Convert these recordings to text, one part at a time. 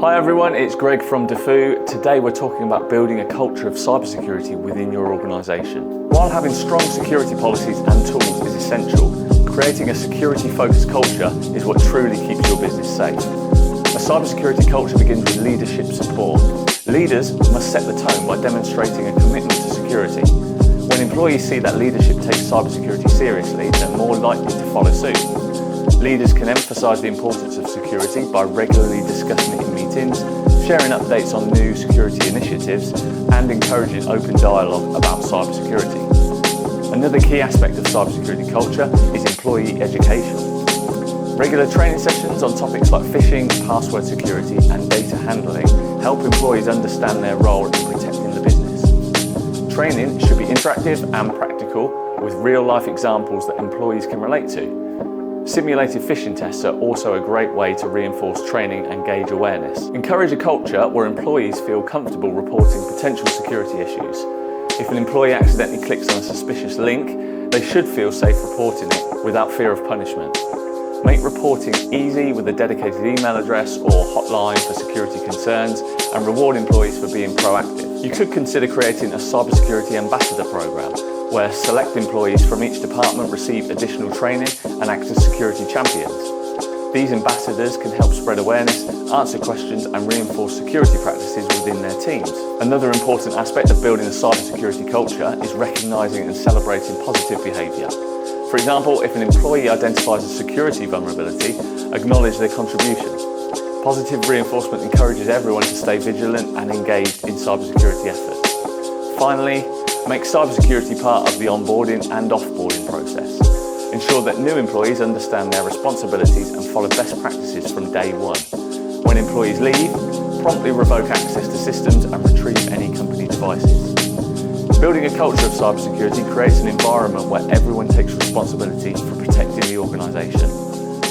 Hi everyone, it's Greg from Defu. Today we're talking about building a culture of cybersecurity within your organisation. While having strong security policies and tools is essential, creating a security-focused culture is what truly keeps your business safe. A cybersecurity culture begins with leadership support. Leaders must set the tone by demonstrating a commitment to security. When employees see that leadership takes cybersecurity seriously, they're more likely to follow suit. Leaders can emphasise the importance of security by regularly discussing it in meetings, sharing updates on new security initiatives, and encouraging open dialogue about cybersecurity. Another key aspect of cybersecurity culture is employee education. Regular training sessions on topics like phishing, password security, and data handling help employees understand their role in protecting the business. Training should be interactive and practical, with real-life examples that employees can relate to. Simulated phishing tests are also a great way to reinforce training and gauge awareness. Encourage a culture where employees feel comfortable reporting potential security issues. If an employee accidentally clicks on a suspicious link, they should feel safe reporting it without fear of punishment. Make reporting easy with a dedicated email address or hotline for security concerns, and reward employees for being proactive. You could consider creating a cybersecurity ambassador program, where select employees from each department receive additional training and act as security champions. These ambassadors can help spread awareness, answer questions, and reinforce security practices within their teams. Another important aspect of building a cybersecurity culture is recognising and celebrating positive behaviour. For example, if an employee identifies a security vulnerability, acknowledge their contribution. Positive reinforcement encourages everyone to stay vigilant and engaged in cybersecurity efforts. Finally, make cybersecurity part of the onboarding and offboarding process. Ensure that new employees understand their responsibilities and follow best practices from day one. When employees leave, promptly revoke access to systems and retrieve any company devices. Building a culture of cybersecurity creates an environment where everyone takes responsibility for protecting the organisation.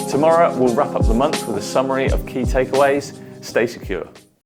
Tomorrow, we'll wrap up the month with a summary of key takeaways. Stay secure.